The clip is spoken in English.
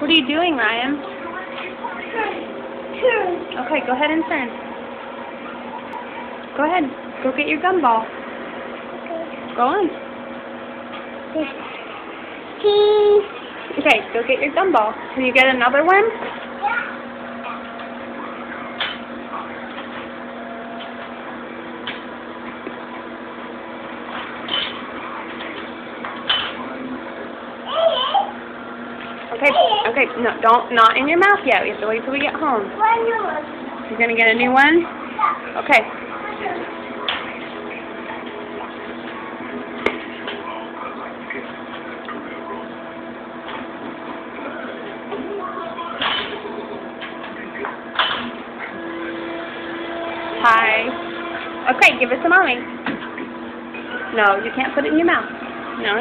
What are you doing, Ryan? Okay, go ahead and turn. Go ahead. Go get your gumball. Go on. Okay, go get your gumball. Can you get another one? Okay, no, not in your mouth yet. We have to wait till we get home. You're gonna get a new one? Okay. Hi. Okay, give it to Mommy. No, you can't put it in your mouth. No.